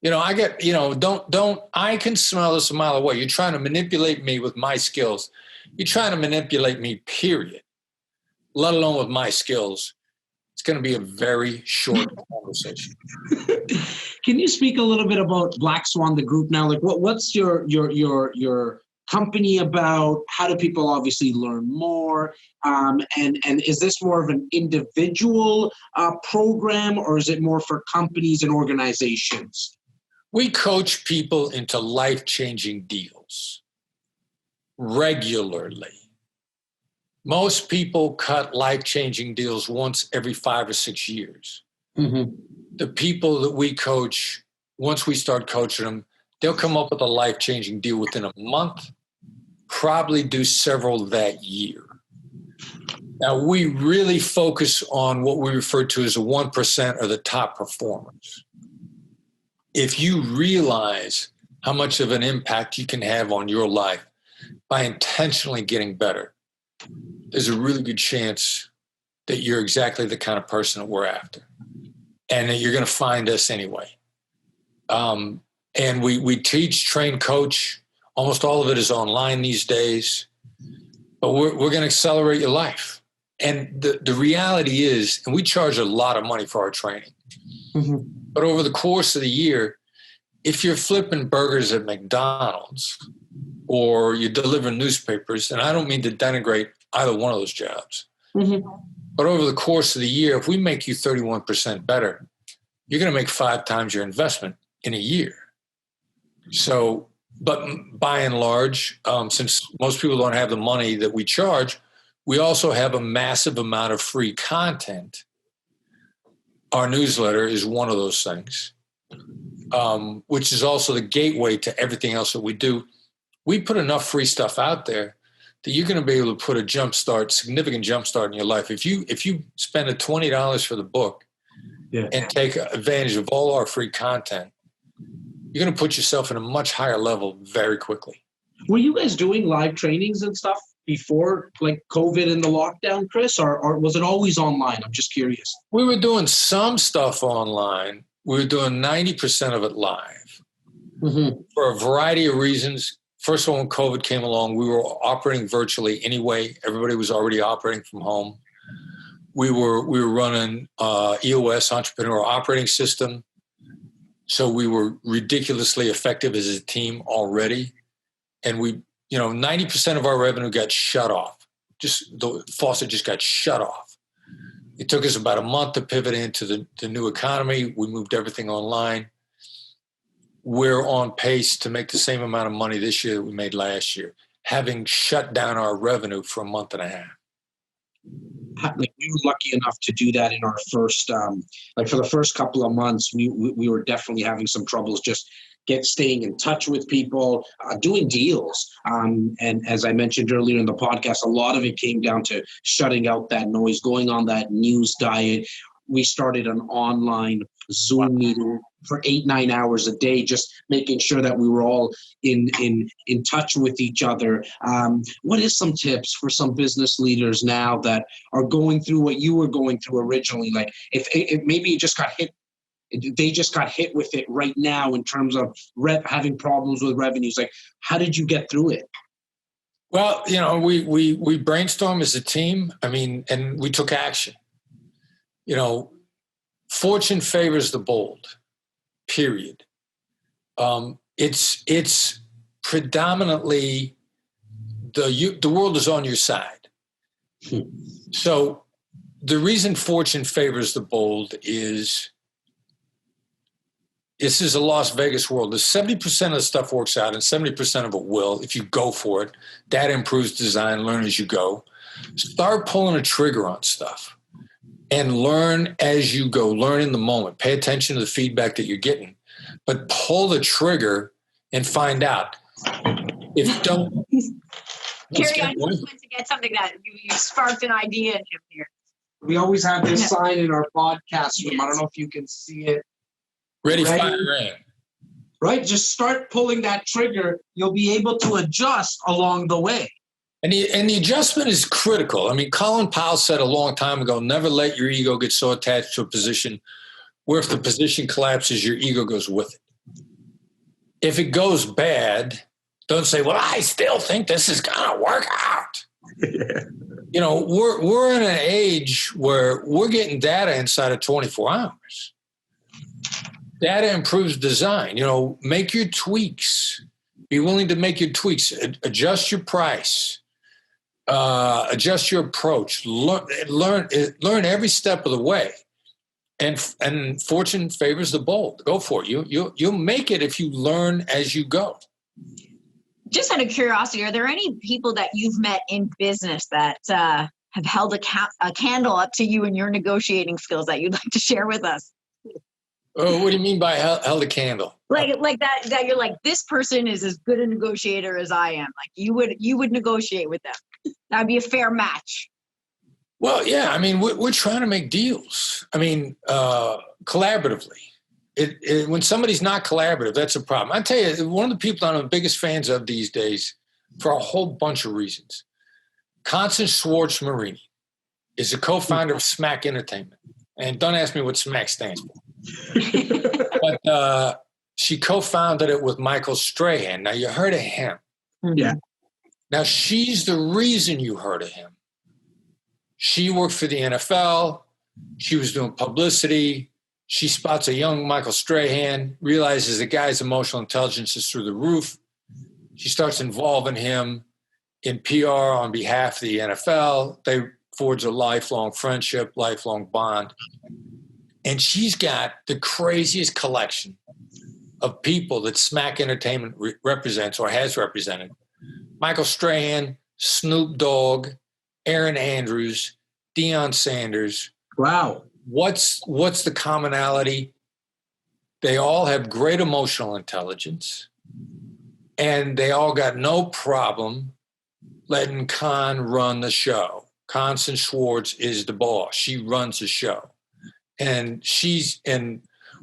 I can smell this a mile away. You're trying to manipulate me with my skills. You're trying to manipulate me, period. Let alone with my skills. It's going to be a very short conversation. Can you speak a little bit about Black Swan, the group now? Like, what's your company about? How do people obviously learn more? And is this more of an individual program, or is it more for companies and organizations? We coach people into life-changing deals regularly. Most people cut life-changing deals once every 5 or 6 years. Mm-hmm. The people that we coach, once we start coaching them, they'll come up with a life-changing deal within a month, probably do several that year. Now, we really focus on what we refer to as the 1% or the top performers. If you realize how much of an impact you can have on your life by intentionally getting better, there's a really good chance that you're exactly the kind of person that we're after, and that you're going to find us anyway. And we teach, train, coach. Almost all of it is online these days, but we're going to accelerate your life. And the reality is, and we charge a lot of money for our training, Mm-hmm. but over the course of the year, if you're flipping burgers at McDonald's or you're delivering newspapers, and I don't mean to denigrate either one of those jobs, Mm-hmm. but over the course of the year, if we make you 31% better, you're going to make 5 times your investment in a year. So, but by and large, since most people don't have the money that we charge, we also have a massive amount of free content. Our newsletter is one of those things, which is also the gateway to everything else that we do. We put enough free stuff out there that you're going to be able to put a significant jump start in your life. If you spend $20 for the book, Yeah. and take advantage of all our free content, you're going to put yourself in a much higher level very quickly. Were you guys doing live trainings and stuff before, like, COVID and the lockdown, Chris, or was it always online? I'm just curious. We were doing some stuff online. We were doing 90% of it live, Mm-hmm. for a variety of reasons. First of all, when COVID came along, we were operating virtually anyway. Everybody was already operating from home. We were running EOS, Entrepreneur Operating System. So we were ridiculously effective as a team already. And 90% of our revenue got shut off. Just the faucet just got shut off. It took us about a month to pivot into the new economy. We moved everything online. We're on pace to make the same amount of money this year that we made last year, having shut down our revenue for a month and a half. Like, we were lucky enough to do that in our first, for the first couple of months, we were definitely having some troubles just staying in touch with people, doing deals. And as I mentioned earlier in the podcast, a lot of it came down to shutting out that noise, going on that news diet. We started an online Zoom meeting for 8-9 hours a day, just making sure that we were all in touch with each other. What is some tips for some business leaders now that are going through what you were going through originally? Like, if maybe it just got hit, they just got hit with it right now in terms of having problems with revenues. Like, how did you get through it? Well, we brainstormed as a team. And we took action. Fortune favors the bold, period. It's predominantly the world is on your side. So the reason fortune favors the bold is this is a Las Vegas world. The 70% of the stuff works out and 70% of it will if you go for it. Data improves design, learn as you go. Start pulling a trigger on stuff and learn as you go. Learn in the moment. Pay attention to the feedback that you're getting. But pull the trigger and find out. If you don't... Kerry, I just went to get something that you sparked an idea in him here. We always have this sign in our podcast room. I don't know if you can see it. Ready, fire, aim. Right? Just start pulling that trigger. You'll be able to adjust along the way. And the adjustment is critical. I mean, Colin Powell said a long time ago, never let your ego get so attached to a position where if the position collapses, your ego goes with it. If it goes bad, don't say, well, I still think this is going to work out. You know, we're in an age where we're getting data inside of 24 hours. Data improves design. You know, make your tweaks. Be willing to make your tweaks. Adjust your price. Adjust your approach. Learn every step of the way. And fortune favors the bold. Go for it. You'll make it if you learn as you go. Just out of curiosity, are there any people that you've met in business that have held a candle up to you and your negotiating skills that you'd like to share with us? Oh, what do you mean by held a candle? Like that you're like, this person is as good a negotiator as I am. Like you would negotiate with them. That would be a fair match. Well, yeah. I mean, we're trying to make deals. I mean, collaboratively. When somebody's not collaborative, that's a problem. I tell you, one of the people I'm the biggest fans of these days, for a whole bunch of reasons, Constance Schwartz Marini is a co-founder of Smack Entertainment. And don't ask me what Smack stands for. But she co-founded it with Michael Strahan. Now, you heard of him. Yeah. Now, she's the reason you heard of him. She worked for the NFL. She was doing publicity. She spots a young Michael Strahan, realizes the guy's emotional intelligence is through the roof. She starts involving him in PR on behalf of the NFL. They forge a lifelong friendship, lifelong bond. And she's got the craziest collection of people that Smack Entertainment represents or has represented. Michael Strahan, Snoop Dogg, Aaron Andrews, Deion Sanders. Wow. What's the commonality? They all have great emotional intelligence, and they all got no problem letting Con run the show. Constance Schwartz is the boss. She runs the show. And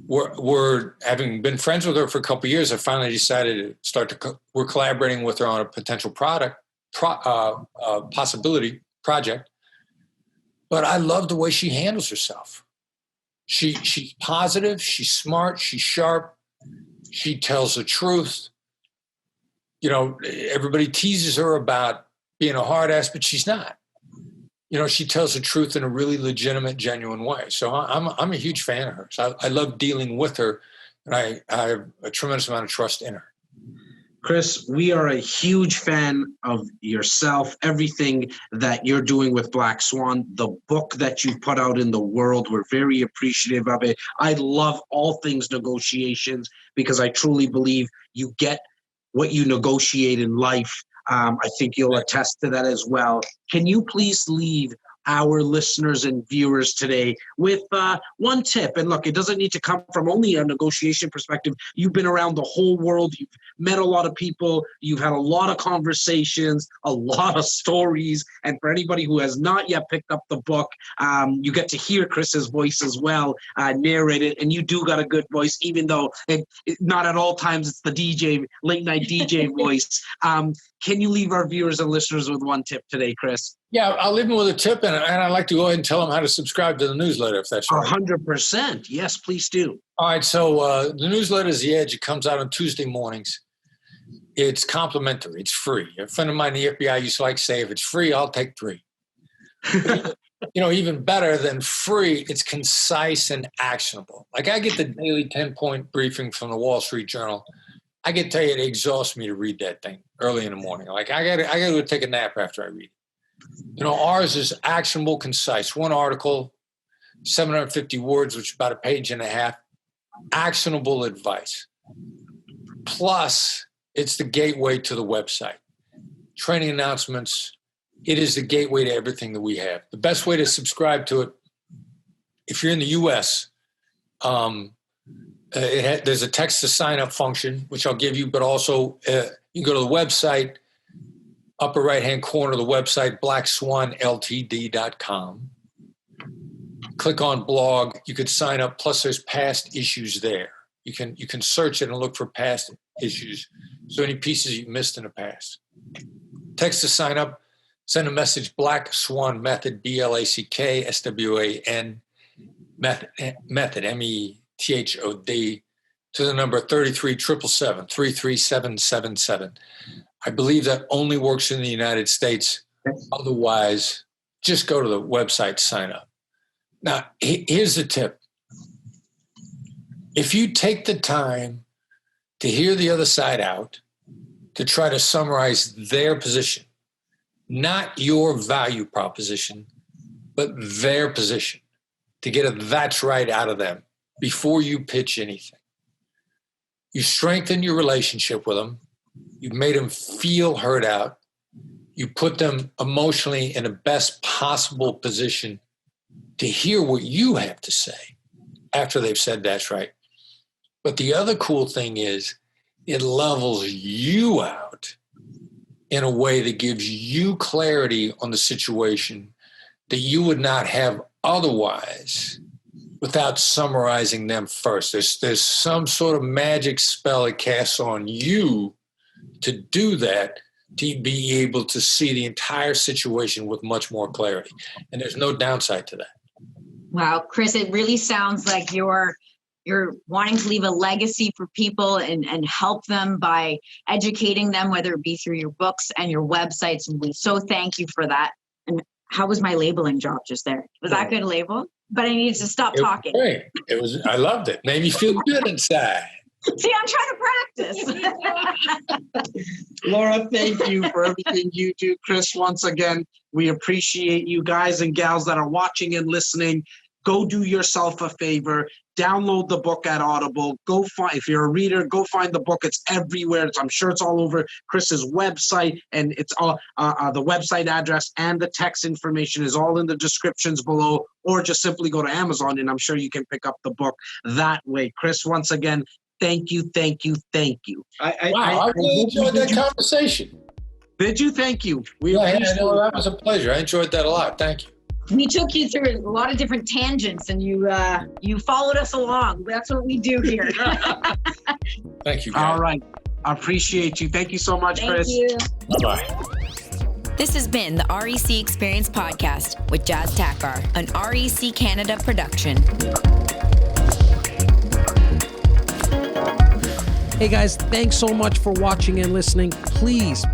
we're having been friends with her for a couple of years. I finally decided to we're collaborating with her on a potential possibility project. But I love the way she handles herself. She's positive, she's smart, she's sharp, she tells the truth. You know, everybody teases her about being a hard ass, but she's not. You know, she tells the truth in a really legitimate, genuine way. So I'm a huge fan of hers. I love dealing with her, and I have a tremendous amount of trust in her. Chris, we are a huge fan of yourself, everything that you're doing with Black Swan, the book that you've put out in the world. We're very appreciative of it. I love all things negotiations because I truly believe you get what you negotiate in life. I think you'll attest to that as well. Can you please leave our listeners and viewers today with one tip? And look, it doesn't need to come from only a negotiation perspective. You've been around the whole world. You've met a lot of people. You've had a lot of conversations, a lot of stories. And for anybody who has not yet picked up the book, you get to hear Chris's voice as well, narrated. And you do got a good voice, even though not at all times it's the DJ, late night DJ voice. Can you leave our viewers and listeners with one tip today, Chris? Yeah, I'll leave them with a tip, and I'd like to go ahead and tell them how to subscribe to the newsletter, if that's right. 100%. Yes, please do. All right, so the newsletter is The Edge. It comes out on Tuesday mornings. It's complimentary. It's free. A friend of mine in the FBI used to like to say, if it's free, I'll take 3. You know, even better than free, it's concise and actionable. Like I get the daily 10-point briefing from the Wall Street Journal. I can tell you it exhausts me to read that thing early in the morning. Like I got to take a nap after I read it. Ours is actionable, concise. One article, 750 words, which is about a page and a half. Actionable advice. Plus, it's the gateway to the website. Training announcements. It is the gateway to everything that we have. The best way to subscribe to it, if you're in the U.S., there's a text to sign up function, which I'll give you, but also you go to the website, upper right-hand corner of the website, blackswanltd.com. Click on blog. You could sign up. Plus, there's past issues there. You can search it and look for past issues. So any pieces you missed in the past. Text to sign up. Send a message. Black Swan Method. BLACKSWAN method. METHOD to the number 33-777-33777. I believe that only works in the United States. Otherwise, just go to the website, sign up. Now, here's the tip. If you take the time to hear the other side out, to try to summarize their position, not your value proposition, but their position, to get a that's right out of them before you pitch anything. You strengthen your relationship with them. You've made them feel heard out. You put them emotionally in the best possible position to hear what you have to say after they've said that's right. But the other cool thing is it levels you out in a way that gives you clarity on the situation that you would not have otherwise without summarizing them first. There's some sort of magic spell it casts on you to do that, to be able to see the entire situation with much more clarity. And there's no downside to that. Wow, Chris, it really sounds like you're wanting to leave a legacy for people and help them by educating them, whether it be through your books and your websites. And we so thank you for that. And how was my labeling job just there? Was that good label? But I needed to stop talking. Great. I loved it. Made me feel good inside. See, I'm trying to practice. Laura, thank you for everything you do. Chris, once again, we appreciate you guys and gals that are watching and listening. Go do yourself a favor. Download the book at Audible. If you're a reader, go find the book. It's everywhere. I'm sure it's all over Chris's website, and it's all the website address and the text information is all in the descriptions below, or just simply go to Amazon, and I'm sure you can pick up the book that way. Chris, once again, thank you. I really enjoyed that conversation. Did you? Thank you. That was a pleasure. I enjoyed that a lot. Thank you. We took you through a lot of different tangents, and you followed us along. That's what we do here. Thank you, guys. All right. I appreciate you. Thank you so much, Chris. Thank you. Bye-bye. This has been the REC Experience Podcast with Jazz Takhar, an REC Canada production. Hey guys, thanks so much for watching and listening. Please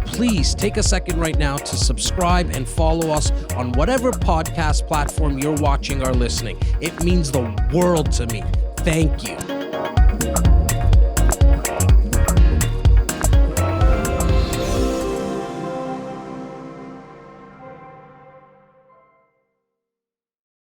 take a second right now to subscribe and follow us on whatever podcast platform you're watching or listening. It means the world to me. Thank you.